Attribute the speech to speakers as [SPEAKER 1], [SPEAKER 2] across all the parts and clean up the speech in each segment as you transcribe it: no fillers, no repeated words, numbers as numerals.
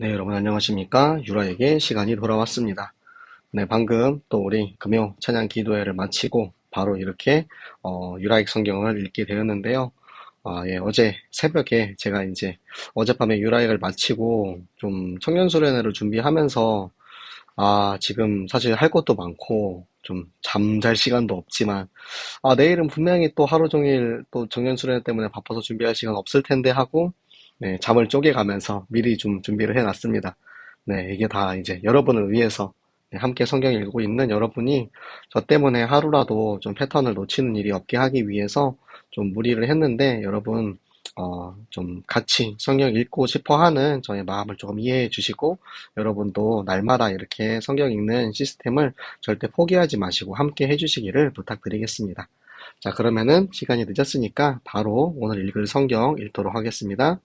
[SPEAKER 1] 네, 여러분 안녕하십니까? 유라에게 시간이 돌아왔습니다. 네, 방금 또 우리 금요 찬양 기도회를 마치고 바로 이렇게 유라익 성경을 읽게 되었는데요. 예, 어제 새벽에 제가 이제 어젯밤에 유라익을 마치고 좀 청년 수련회를 준비하면서 지금 사실 할 것도 많고 좀 잠잘 시간도 없지만 내일은 분명히 또 하루 종일 또 청년 수련회 때문에 바빠서 준비할 시간 없을 텐데 하고 네, 잠을 쪼개가면서 미리 좀 준비를 해놨습니다. 네, 이게 다 이제 여러분을 위해서 네, 함께 성경 읽고 있는 여러분이 저 때문에 하루라도 좀 패턴을 놓치는 일이 없게 하기 위해서 좀 무리를 했는데 여러분 좀 같이 성경 읽고 싶어 하는 저의 마음을 조금 이해해 주시고 여러분도 날마다 이렇게 성경 읽는 시스템을 절대 포기하지 마시고 함께 해주시기를 부탁드리겠습니다. 자, 그러면은 시간이 늦었으니까 바로 오늘 읽을 성경 읽도록 하겠습니다.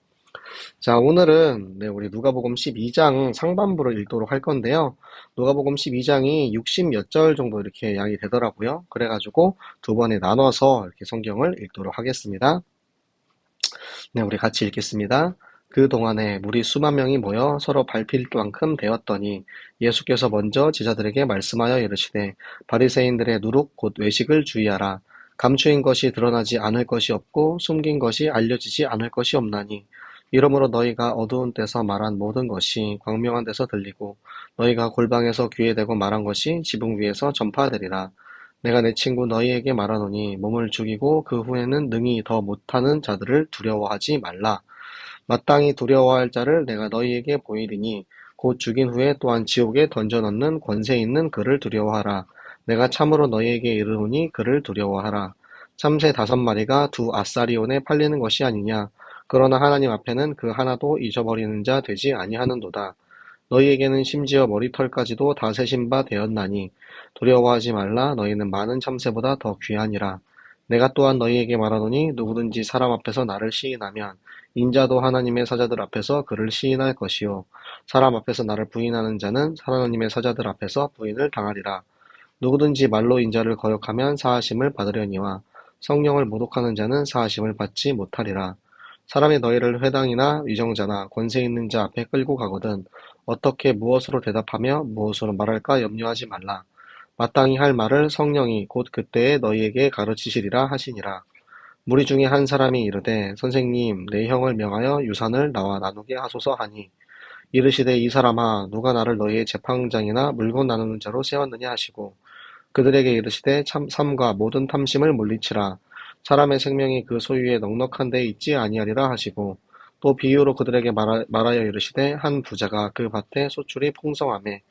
[SPEAKER 1] 자, 오늘은 네, 우리 누가복음 12장 상반부를 읽도록 할 건데요. 누가복음 12장이 60 몇 절 정도 이렇게 양이 되더라고요. 그래가지고 두 번에 나눠서 이렇게 성경을 읽도록 하겠습니다. 네, 우리 같이 읽겠습니다. 그 동안에 무리 수만 명이 모여 서로 밟힐 만큼 되었더니 예수께서 먼저 제자들에게 말씀하여 이르시되 바리새인들의 누룩 곧 외식을 주의하라. 감추인 것이 드러나지 않을 것이 없고 숨긴 것이 알려지지 않을 것이 없나니 이러므로 너희가 어두운 데서 말한 모든 것이 광명한 데서 들리고 너희가 골방에서 귀에 대고 말한 것이 지붕 위에서 전파되리라. 내가 내 친구 너희에게 말하노니 몸을 죽이고 그 후에는 능히 더 못하는 자들을 두려워하지 말라. 마땅히 두려워할 자를 내가 너희에게 보이리니 곧 죽인 후에 또한 지옥에 던져넣는 권세 있는 그를 두려워하라. 내가 참으로 너희에게 이르노니 그를 두려워하라. 참새 5마리가 두 아사리온에 팔리는 것이 아니냐. 그러나 하나님 앞에는 그 하나도 잊어버리는 자 되지 아니하는도다. 너희에게는 심지어 머리털까지도 다 세신 바 되었나니 두려워하지 말라. 너희는 많은 참새보다 더 귀하니라. 내가 또한 너희에게 말하노니 누구든지 사람 앞에서 나를 시인하면 인자도 하나님의 사자들 앞에서 그를 시인할 것이요 사람 앞에서 나를 부인하는 자는 하나님의 사자들 앞에서 부인을 당하리라. 누구든지 말로 인자를 거역하면 사하심을 받으려니와 성령을 모독하는 자는 사하심을 받지 못하리라. 사람이 너희를 회당이나 위정자나 권세 있는 자 앞에 끌고 가거든 어떻게 무엇으로 대답하며 무엇으로 말할까 염려하지 말라. 마땅히 할 말을 성령이 곧 그때에 너희에게 가르치시리라 하시니라. 무리 중에 한 사람이 이르되 선생님 내 형을 명하여 유산을 나와 나누게 하소서 하니 이르시되 이 사람아 누가 나를 너희의 재판장이나 물건 나누는 자로 세웠느냐 하시고 그들에게 이르시되 삼가 모든 탐심을 물리치라. 사람의 생명이 그 소유에 넉넉한 데 있지 아니하리라 하시고 또 비유로 그들에게 말하여 이르시되 한 부자가 그 밭에 소출이 풍성하매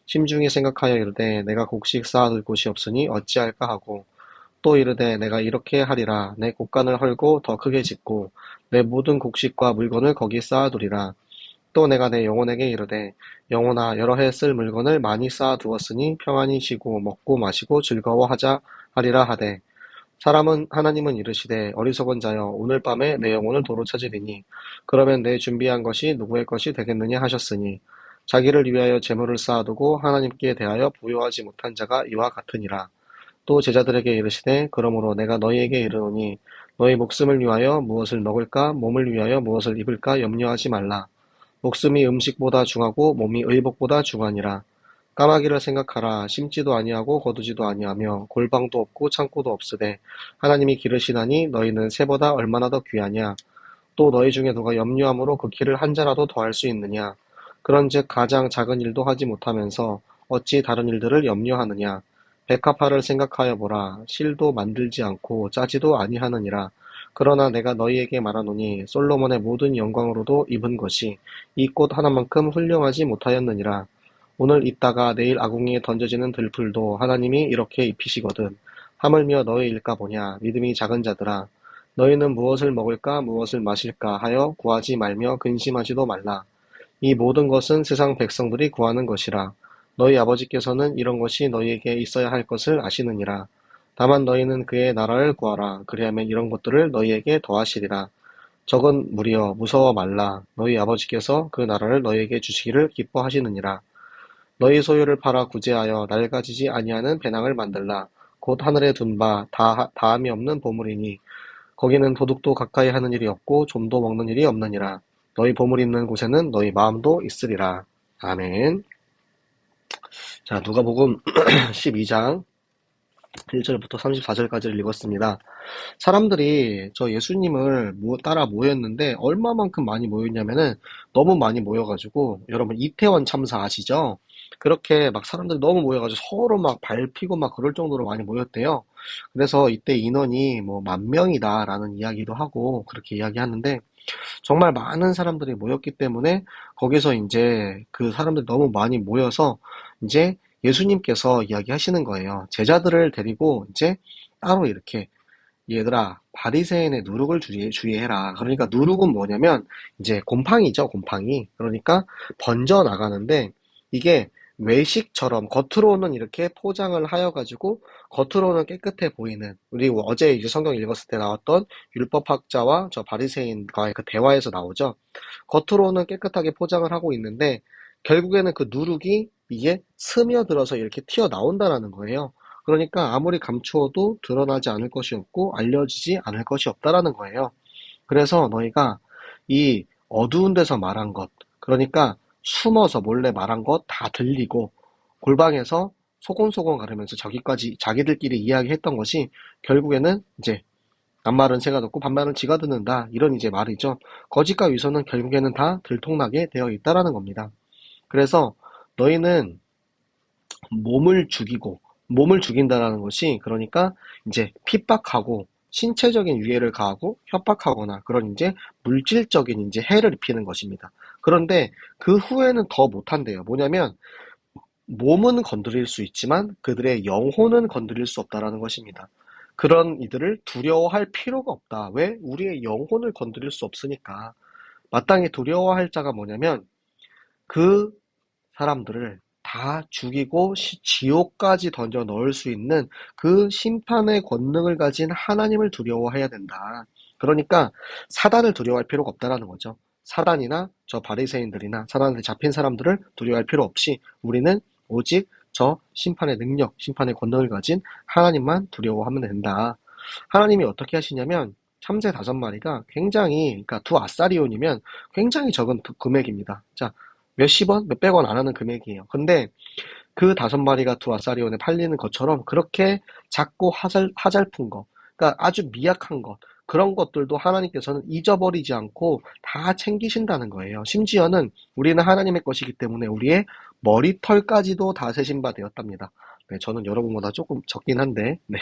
[SPEAKER 1] 심중에 생각하여 이르되 내가 곡식 쌓아둘 곳이 없으니 어찌할까 하고 또 이르되 내가 이렇게 하리라. 내 곡간을 헐고 더 크게 짓고 내 모든 곡식과 물건을 거기 쌓아두리라. 또 내가 내 영혼에게 이르되 영혼아 여러 해 쓸 물건을 많이 쌓아두었으니 평안히 쉬고 먹고 마시고 즐거워하자 하리라 하되 사람은 하나님은 이르시되 어리석은 자여 오늘 밤에 내 영혼을 도로 찾으리니 그러면 내 준비한 것이 누구의 것이 되겠느냐 하셨으니 자기를 위하여 재물을 쌓아두고 하나님께 대하여 부요하지 못한 자가 이와 같으니라. 또 제자들에게 이르시되 그러므로 내가 너희에게 이르노니 너희 목숨을 위하여 무엇을 먹을까 몸을 위하여 무엇을 입을까 염려하지 말라. 목숨이 음식보다 중하고 몸이 의복보다 중하니라. 까마귀를 생각하라. 심지도 아니하고 거두지도 아니하며 골방도 없고 창고도 없으되 하나님이 기르시나니 너희는 새보다 얼마나 더 귀하냐. 또 너희 중에 누가 염려함으로 그 키를 한 자라도 더할 수 있느냐. 그런즉 가장 작은 일도 하지 못하면서 어찌 다른 일들을 염려하느냐. 백합화를 생각하여 보라. 실도 만들지 않고 짜지도 아니하느니라. 그러나 내가 너희에게 말하노니 솔로몬의 모든 영광으로도 입은 것이 이 꽃 하나만큼 훌륭하지 못하였느니라. 오늘 있다가 내일 아궁이에 던져지는 들풀도 하나님이 이렇게 입히시거든. 하물며 너희일까 보냐. 믿음이 작은 자들아. 너희는 무엇을 먹을까 무엇을 마실까 하여 구하지 말며 근심하지도 말라. 이 모든 것은 세상 백성들이 구하는 것이라. 너희 아버지께서는 이런 것이 너희에게 있어야 할 것을 아시느니라. 다만 너희는 그의 나라를 구하라. 그리하면 이런 것들을 너희에게 더하시리라. 적은 무리여 무서워 말라. 너희 아버지께서 그 나라를 너희에게 주시기를 기뻐하시느니라. 너희 소유를 팔아 구제하여 낡아지지 아니하는 배낭을 만들라. 곧 하늘에 둔 바 다함이 없는 보물이니 거기는 도둑도 가까이 하는 일이 없고 좀도 먹는 일이 없느니라. 너희 보물 있는 곳에는 너희 마음도 있으리라. 아멘. 자, 누가복음 12장 1절부터 34절까지를 읽었습니다. 사람들이 저 예수님을 따라 모였는데 얼마만큼 많이 모였냐면은 너무 많이 모여가지고, 여러분 이태원 참사 아시죠? 그렇게 막 사람들이 너무 모여가지고 서로 막 밟히고 막 그럴 정도로 많이 모였대요. 그래서 이때 인원이 뭐 10,000명이다라는 이야기도 하고 그렇게 이야기하는데, 정말 많은 사람들이 모였기 때문에 거기서 이제 그 사람들이 너무 많이 모여서 이제 예수님께서 이야기하시는 거예요. 제자들을 데리고 이제 따로 이렇게, 얘들아, 바리새인의 누룩을 주의해라. 그러니까 누룩은 뭐냐면 이제 곰팡이죠, 곰팡이. 그러니까 번져 나가는데, 이게 외식처럼 겉으로는 이렇게 포장을 하여 가지고 겉으로는 깨끗해 보이는, 우리 어제 이제 성경 읽었을 때 나왔던 율법학자와 저 바리새인과의 그 대화에서 나오죠. 겉으로는 깨끗하게 포장을 하고 있는데 결국에는 그 누룩이 이게 스며들어서 이렇게 튀어나온다라는 거예요. 그러니까 아무리 감추어도 드러나지 않을 것이 없고 알려지지 않을 것이 없다라는 거예요. 그래서 너희가 이 어두운 데서 말한 것, 그러니까 숨어서 몰래 말한 것 다 들리고 골방에서 소곤소곤 가르면서 저기까지 자기들끼리 이야기했던 것이 결국에는 이제 낱말은 새가 듣고 반말은 쥐가 듣는다, 이런 이제 말이죠. 거짓과 위선은 결국에는 다 들통나게 되어 있다라는 겁니다. 그래서 너희는 몸을 죽인다라는 것이, 그러니까 이제 핍박하고 신체적인 유해를 가하고 협박하거나 그런 이제 물질적인 이제 해를 입히는 것입니다. 그런데 그 후에는 더 못한대요. 뭐냐면 몸은 건드릴 수 있지만 그들의 영혼은 건드릴 수 없다라는 것입니다. 그런 이들을 두려워할 필요가 없다. 왜? 우리의 영혼을 건드릴 수 없으니까. 마땅히 두려워할 자가 뭐냐면 그 사람들을 다 죽이고 지옥까지 던져 넣을 수 있는 그 심판의 권능을 가진 하나님을 두려워해야 된다. 그러니까 사단을 두려워할 필요가 없다라는 거죠. 사단이나 저 바리새인들이나 사단한테 잡힌 사람들을 두려워할 필요 없이 우리는 오직 저 심판의 능력, 심판의 권능을 가진 하나님만 두려워하면 된다. 하나님이 어떻게 하시냐면 참새 5마리가 굉장히, 그러니까 두 아사리온이면 굉장히 적은 금액입니다. 자, 몇십 원, 몇백 원 안 하는 금액이에요. 근데 그 5마리가 두 아사리온에 팔리는 것처럼 그렇게 작고 하잘픈 거, 그러니까 아주 미약한 것, 그런 것들도 하나님께서는 잊어버리지 않고 다 챙기신다는 거예요. 심지어는 우리는 하나님의 것이기 때문에 우리의 머리털까지도 다 세신 바 되었답니다. 네, 저는 여러분보다 조금 적긴 한데, 네.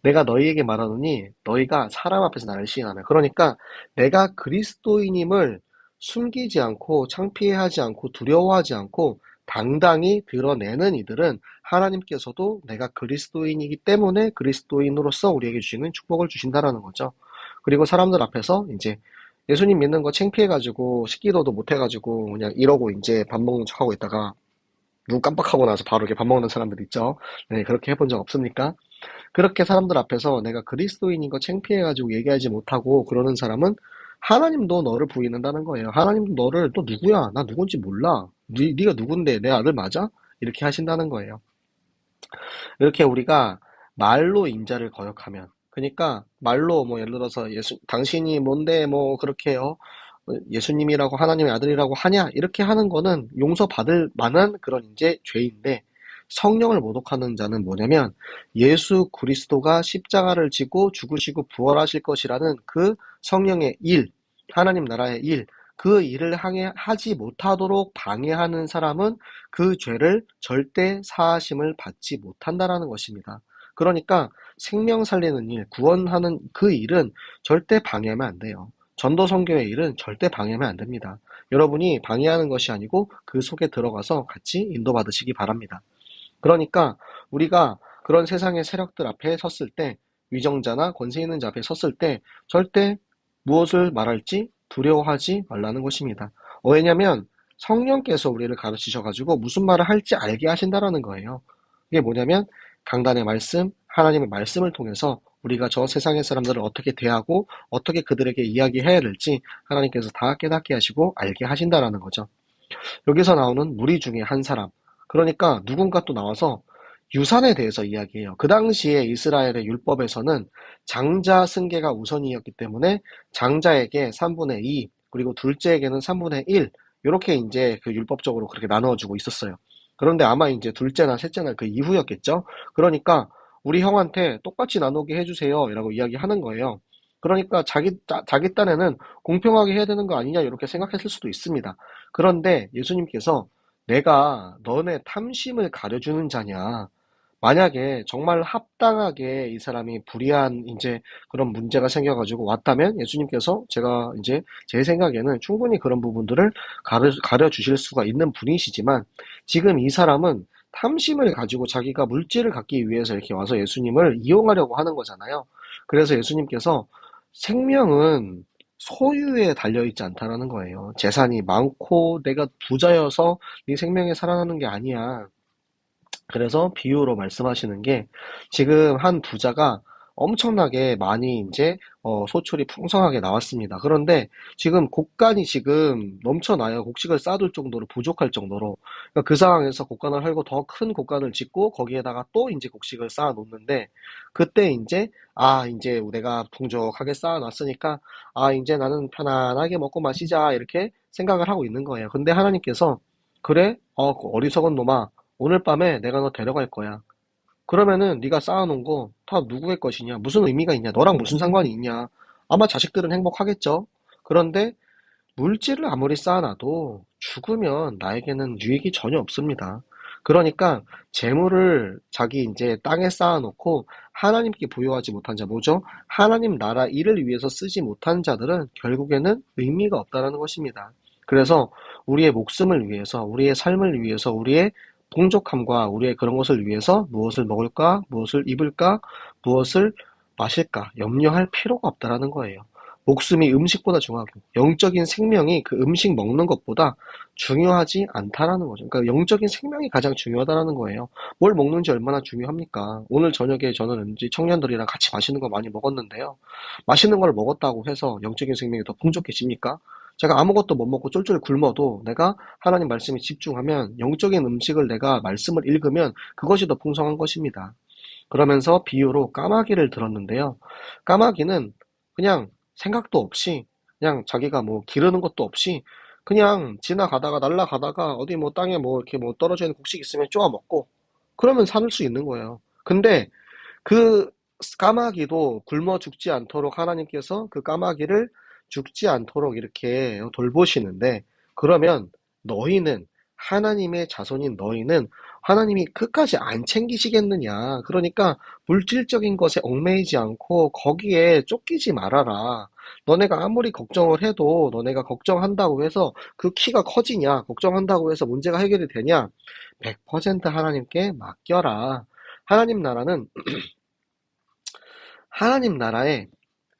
[SPEAKER 1] 내가 너희에게 말하노니 너희가 사람 앞에서 나를 시인하면, 그러니까 내가 그리스도인임을 숨기지 않고 창피해하지 않고 두려워하지 않고 당당히 드러내는 이들은 하나님께서도 내가 그리스도인이기 때문에 그리스도인으로서 우리에게 주시는 축복을 주신다라는 거죠. 그리고 사람들 앞에서 이제 예수님 믿는 거 창피해가지고 식기도도 못해가지고 그냥 이러고 이제 밥 먹는 척하고 있다가 눈 깜빡하고 나서 바로 이렇게 밥 먹는 사람들 있죠. 네, 그렇게 해본 적 없습니까? 그렇게 사람들 앞에서 내가 그리스도인인 거 창피해가지고 얘기하지 못하고 그러는 사람은 하나님도 너를 부인한다는 거예요. 하나님도 너를, 너 누구야? 나 누군지 몰라. 네가 누군데? 내 아들 맞아? 이렇게 하신다는 거예요. 이렇게 우리가 말로 인자를 거역하면, 그러니까 말로 뭐 예를 들어서 당신이 뭔데 뭐 그렇게 해요? 예수님이라고 하나님의 아들이라고 하냐? 이렇게 하는 거는 용서받을 만한 그런 이제 죄인데, 성령을 모독하는 자는 뭐냐면 예수 그리스도가 십자가를 지고 죽으시고 부활하실 것이라는 그 성령의 일, 하나님 나라의 일, 그 일을 하지 못하도록 방해하는 사람은 그 죄를 절대 사하심을 받지 못한다라는 것입니다. 그러니까 생명 살리는 일, 구원하는 그 일은 절대 방해하면 안 돼요. 전도 선교의 일은 절대 방해하면 안 됩니다. 여러분이 방해하는 것이 아니고 그 속에 들어가서 같이 인도받으시기 바랍니다. 그러니까 우리가 그런 세상의 세력들 앞에 섰을 때, 위정자나 권세 있는 자 앞에 섰을 때 절대 무엇을 말할지 두려워하지 말라는 것입니다. 왜냐면 성령께서 우리를 가르치셔가지고 무슨 말을 할지 알게 하신다라는 거예요. 이게 뭐냐면 강단의 말씀, 하나님의 말씀을 통해서 우리가 저 세상의 사람들을 어떻게 대하고 어떻게 그들에게 이야기해야 될지 하나님께서 다 깨닫게 하시고 알게 하신다라는 거죠. 여기서 나오는 무리 중에 한 사람, 그러니까 누군가 또 나와서 유산에 대해서 이야기해요. 그 당시에 이스라엘의 율법에서는 장자 승계가 우선이었기 때문에 장자에게 3분의 2, 그리고 둘째에게는 3분의 1, 이렇게 이제 그 율법적으로 그렇게 나누어주고 있었어요. 그런데 아마 이제 둘째나 셋째나 그 이후였겠죠. 그러니까 우리 형한테 똑같이 나누게 해주세요, 라고 이야기하는 거예요. 그러니까 자기 딴에는 공평하게 해야 되는 거 아니냐, 이렇게 생각했을 수도 있습니다. 그런데 예수님께서 내가 너네 탐심을 가려주는 자냐, 만약에 정말 합당하게 이 사람이 불의한 이제 그런 문제가 생겨가지고 왔다면 예수님께서, 제가 이제 제 생각에는 충분히 그런 부분들을 가려주실 수가 있는 분이시지만, 지금 이 사람은 탐심을 가지고 자기가 물질을 갖기 위해서 이렇게 와서 예수님을 이용하려고 하는 거잖아요. 그래서 예수님께서 생명은 소유에 달려있지 않다라는 거예요. 재산이 많고 내가 부자여서 네 생명이 살아나는 게 아니야. 그래서 비유로 말씀하시는 게, 지금 한 부자가 엄청나게 많이 이제 소출이 풍성하게 나왔습니다. 그런데 지금 곡간이 지금 넘쳐나요. 곡식을 쌓아둘 정도로, 부족할 정도로. 그러니까 그 상황에서 곡간을 헐고 더 큰 곡간을 짓고 거기에다가 또 이제 곡식을 쌓아 놓는데, 그때 이제 이제 내가 풍족하게 쌓아 놨으니까 이제 나는 편안하게 먹고 마시자, 이렇게 생각을 하고 있는 거예요. 근데 하나님께서, 그래? 어리석은 놈아, 오늘 밤에 내가 너 데려갈 거야. 그러면은 네가 쌓아놓은 거 다 누구의 것이냐? 무슨 의미가 있냐? 너랑 무슨 상관이 있냐? 아마 자식들은 행복하겠죠. 그런데 물질을 아무리 쌓아놔도 죽으면 나에게는 유익이 전혀 없습니다. 그러니까 재물을 자기 이제 땅에 쌓아놓고 하나님께 부여하지 못한 자, 뭐죠? 하나님 나라 일을 위해서 쓰지 못한 자들은 결국에는 의미가 없다라는 것입니다. 그래서 우리의 목숨을 위해서, 우리의 삶을 위해서, 우리의 풍족함과 우리의 그런 것을 위해서 무엇을 먹을까, 무엇을 입을까, 무엇을 마실까 염려할 필요가 없다라는 거예요. 목숨이 음식보다 중요하고, 영적인 생명이 그 음식 먹는 것보다 중요하지 않다라는 거죠. 그러니까 영적인 생명이 가장 중요하다라는 거예요. 뭘 먹는지 얼마나 중요합니까? 오늘 저녁에 저는 왠지 청년들이랑 같이 맛있는 거 많이 먹었는데요. 맛있는 걸 먹었다고 해서 영적인 생명이 더 풍족해집니까? 제가 아무것도 못 먹고 쫄쫄 굶어도 내가 하나님 말씀에 집중하면, 영적인 음식을 내가 말씀을 읽으면 그것이 더 풍성한 것입니다. 그러면서 비유로 까마귀를 들었는데요. 까마귀는 그냥 생각도 없이, 그냥 자기가 뭐 기르는 것도 없이 그냥 지나가다가 날아가다가 어디 뭐 땅에 뭐 이렇게 뭐 떨어져 있는 곡식 있으면 쪼아 먹고 그러면 살 수 있는 거예요. 근데 그 까마귀도 굶어 죽지 않도록 하나님께서 그 까마귀를 죽지 않도록 이렇게 돌보시는데, 그러면 너희는, 하나님의 자손인 너희는 하나님이 끝까지 안 챙기시겠느냐. 그러니까 물질적인 것에 얽매이지 않고 거기에 쫓기지 말아라. 너네가 아무리 걱정을 해도, 너네가 걱정한다고 해서 그 키가 커지냐, 걱정한다고 해서 문제가 해결이 되냐? 100% 하나님께 맡겨라. 하나님 나라는 하나님 나라에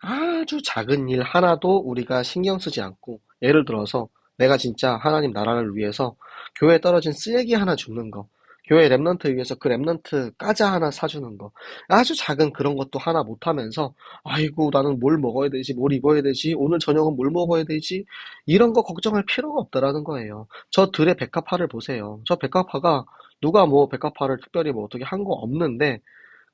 [SPEAKER 1] 아주 작은 일 하나도 우리가 신경 쓰지 않고, 예를 들어서 내가 진짜 하나님 나라를 위해서 교회에 떨어진 쓰레기 하나 줍는 거, 교회 랩런트 위해서 그 랩런트 과자 하나 사주는 거, 아주 작은 그런 것도 하나 못하면서 아이고 나는 뭘 먹어야 되지, 뭘 입어야 되지, 오늘 저녁은 뭘 먹어야 되지, 이런 거 걱정할 필요가 없다라는 거예요. 저 들의 백합화를 보세요. 저 백합화가 누가 뭐 백합화를 특별히 뭐 어떻게 한 거 없는데,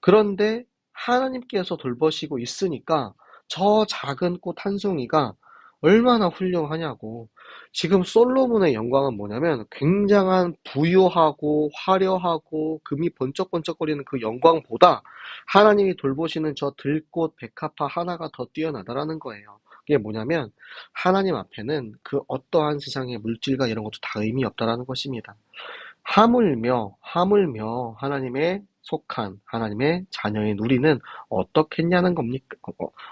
[SPEAKER 1] 그런데 하나님께서 돌보시고 있으니까 저 작은 꽃 한 송이가 얼마나 훌륭하냐고. 지금 솔로몬의 영광은 뭐냐면, 굉장한 부유하고 화려하고 금이 번쩍번쩍거리는 그 영광보다 하나님이 돌보시는 저 들꽃 백합화 하나가 더 뛰어나다라는 거예요. 그게 뭐냐면, 하나님 앞에는 그 어떠한 세상의 물질과 이런 것도 다 의미 없다라는 것입니다. 하물며 하나님의 속한, 하나님의 자녀인 우리는 어떻겠냐는 겁니까?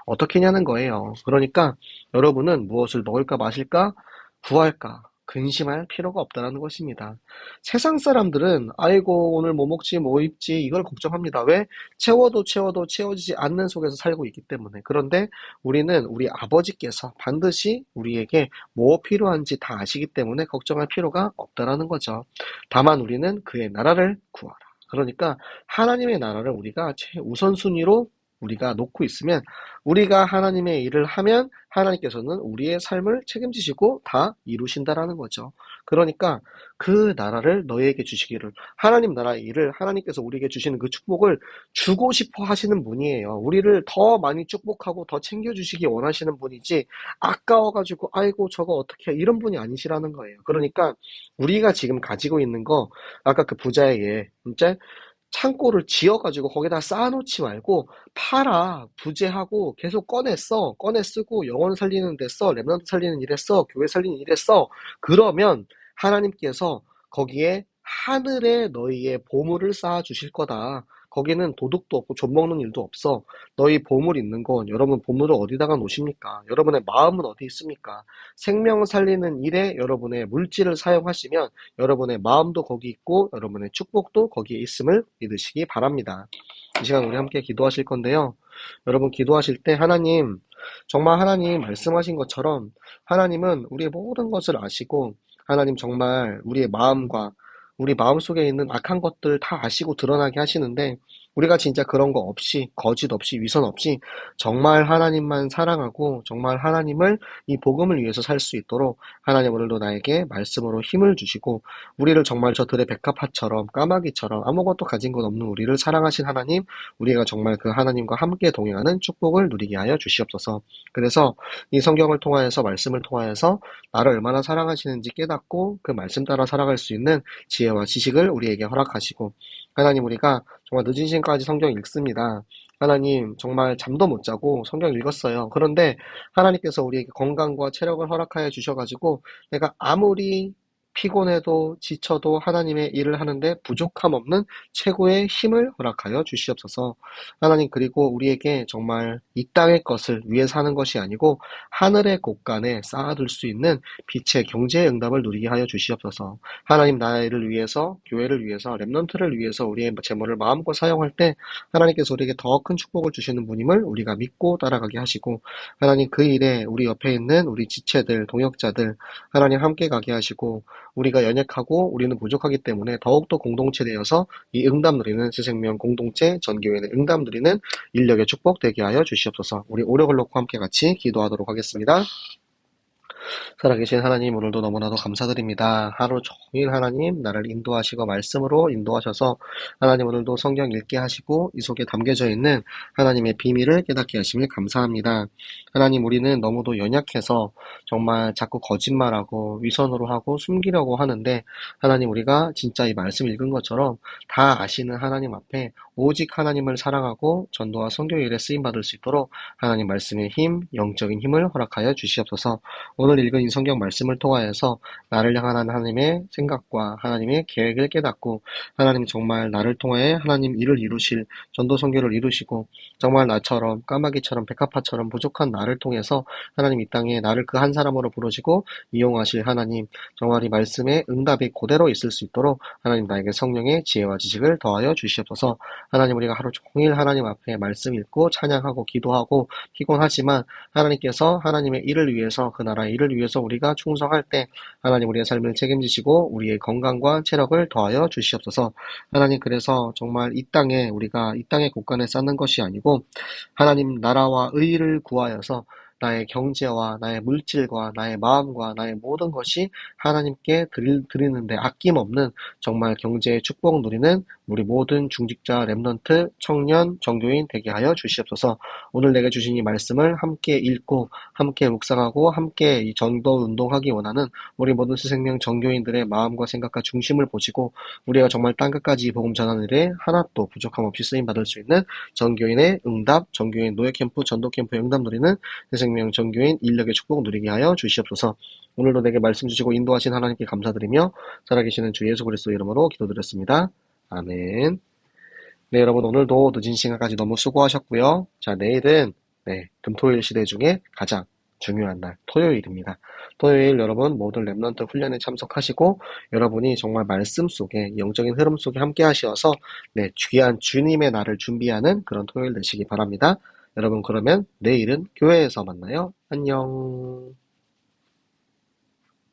[SPEAKER 1] 어떻겠냐는 거예요. 그러니까 여러분은 무엇을 먹을까 마실까 구할까 근심할 필요가 없다는 것입니다. 세상 사람들은 아이고 오늘 뭐 먹지 뭐 입지 이걸 걱정합니다. 왜? 채워도 채워지지 않는 속에서 살고 있기 때문에. 그런데 우리는 우리 아버지께서 반드시 우리에게 뭐 필요한지 다 아시기 때문에 걱정할 필요가 없다라는 거죠. 다만 우리는 그의 나라를 구하라. 그러니까 하나님의 나라를 우리가 최우선순위로 우리가 놓고 있으면, 우리가 하나님의 일을 하면 하나님께서는 우리의 삶을 책임지시고 다 이루신다라는 거죠. 그러니까 그 나라를 너희에게 주시기를, 하나님 나라의 일을, 하나님께서 우리에게 주시는 그 축복을 주고 싶어 하시는 분이에요. 우리를 더 많이 축복하고 더 챙겨주시기 원하시는 분이지, 아까워가지고 아이고 저거 어떻게 해, 이런 분이 아니시라는 거예요. 그러니까 우리가 지금 가지고 있는 거, 아까 그 부자에게 진짜 창고를 지어가지고 거기다 쌓아놓지 말고 팔아. 부재하고 계속 꺼내 쓰고 영혼 살리는 데 써, 렘넌트 살리는 일에 써, 교회 살리는 일에 써. 그러면 하나님께서 거기에 하늘에 너희의 보물을 쌓아 주실 거다. 거기는 도둑도 없고 좀먹는 일도 없어. 너희 보물 있는 건, 여러분 보물을 어디다가 놓으십니까? 여러분의 마음은 어디 있습니까? 생명 살리는 일에 여러분의 물질을 사용하시면 여러분의 마음도 거기 있고 여러분의 축복도 거기에 있음을 믿으시기 바랍니다. 이 시간 우리 함께 기도하실 건데요. 여러분 기도하실 때 하나님, 정말 하나님 말씀하신 것처럼 하나님은 우리의 모든 것을 아시고, 하나님 정말 우리의 마음과 우리 마음속에 있는 악한 것들 다 아시고 드러나게 하시는데, 우리가 진짜 그런 거 없이, 거짓 없이, 위선 없이 정말 하나님만 사랑하고 정말 하나님을, 이 복음을 위해서 살 수 있도록 하나님 오늘도 나에게 말씀으로 힘을 주시고, 우리를 정말 저 들의 백합화처럼 까마귀처럼 아무것도 가진 것 없는 우리를 사랑하신 하나님, 우리가 정말 그 하나님과 함께 동행하는 축복을 누리게 하여 주시옵소서. 그래서 이 성경을 통하여서, 말씀을 통하여서 나를 얼마나 사랑하시는지 깨닫고 그 말씀 따라 살아갈 수 있는 지혜와 지식을 우리에게 허락하시고, 하나님 우리가 정말 늦은 시간까지 성경 읽습니다. 하나님 정말 잠도 못 자고 성경 읽었어요. 그런데 하나님께서 우리에게 건강과 체력을 허락하여 주셔가지고 내가 아무리 피곤해도 지쳐도 하나님의 일을 하는데 부족함 없는 최고의 힘을 허락하여 주시옵소서. 하나님, 그리고 우리에게 정말 이 땅의 것을 위해 사는 것이 아니고 하늘의 곳간에 쌓아둘 수 있는 빛의 경제의 응답을 누리게 하여 주시옵소서. 하나님 나라를 위해서, 교회를 위해서, 렘넌트를 위해서 우리의 재물을 마음껏 사용할 때 하나님께서 우리에게 더 큰 축복을 주시는 분임을 우리가 믿고 따라가게 하시고, 하나님 그 일에 우리 옆에 있는 우리 지체들, 동역자들 하나님 함께 가게 하시고, 우리가 연약하고 우리는 부족하기 때문에 더욱더 공동체 되어서 이 응답 누리는 새생명 공동체 전교회는 응답 누리는 인력의 축복 되게 하여 주시옵소서. 우리 오력을 놓고 함께 같이 기도하도록 하겠습니다. 살아계신 하나님, 오늘도 너무나도 감사드립니다. 하루 종일 하나님 나를 인도하시고 말씀으로 인도하셔서 하나님 오늘도 성경 읽게 하시고 이 속에 담겨져 있는 하나님의 비밀을 깨닫게 하심을 감사합니다. 하나님, 우리는 너무도 연약해서 정말 자꾸 거짓말하고 위선으로 하고 숨기려고 하는데, 하나님 우리가 진짜 이 말씀 읽은 것처럼 다 아시는 하나님 앞에 오직 하나님을 사랑하고 전도와 선교 일에 쓰임받을 수 있도록 하나님 말씀의 힘, 영적인 힘을 허락하여 주시옵소서. 오늘 읽은 이 성경 말씀을 통하여서 나를 향한 하나님의 생각과 하나님의 계획을 깨닫고, 하나님 정말 나를 통해 하나님 일을 이루실, 전도 선교를 이루시고, 정말 나처럼 까마귀처럼 백합화처럼 부족한 나를 통해서 하나님 이 땅에 나를 그 한 사람으로 부르시고 이용하실 하나님, 정말 이 말씀의 응답이 그대로 있을 수 있도록 하나님 나에게 성령의 지혜와 지식을 더하여 주시옵소서. 하나님, 우리가 하루 종일 하나님 앞에 말씀 읽고 찬양하고 기도하고 피곤하지만 하나님께서 하나님의 일을 위해서, 그 나라의 일을 위해서 우리가 충성할 때 하나님 우리의 삶을 책임지시고 우리의 건강과 체력을 더하여 주시옵소서. 하나님, 그래서 정말 이 땅에, 우리가 이 땅의 곳간에 쌓는 것이 아니고 하나님 나라와 의를 구하여서 나의 경제와 나의 물질과 나의 마음과 나의 모든 것이 하나님께 드리는데 아낌없는 정말 경제의 축복 누리는 우리 모든 중직자, 렘넌트, 청년, 정교인 되게 하여 주시옵소서. 오늘 내게 주신 이 말씀을 함께 읽고 함께 묵상하고 함께 이 전도 운동하기 원하는 우리 모든 새생명 정교인들의 마음과 생각과 중심을 보시고, 우리가 정말 땅끝까지 이 복음 전하는 일에 하나도 부족함 없이 쓰임받을 수 있는 정교인의 응답, 정교인 노예 캠프, 전도 캠프 응답 누리는 새생명 정교인 인력의 축복 누리게 하여 주시옵소서. 오늘도 내게 말씀 주시고 인도하신 하나님께 감사드리며 살아계시는 주 예수 그리스도 이름으로 기도드렸습니다. 아멘. 네, 여러분 오늘도 늦은 시간까지 너무 수고하셨고요. 자, 내일은 금토일 시대 중에 가장 중요한 날, 토요일입니다. 토요일 여러분 모든 렘넌트 훈련에 참석하시고 여러분이 정말 말씀 속에, 영적인 흐름 속에 함께 하시어서 귀한 주님의 날을 준비하는 그런 토요일 되시기 바랍니다. 여러분, 그러면 내일은 교회에서 만나요. 안녕.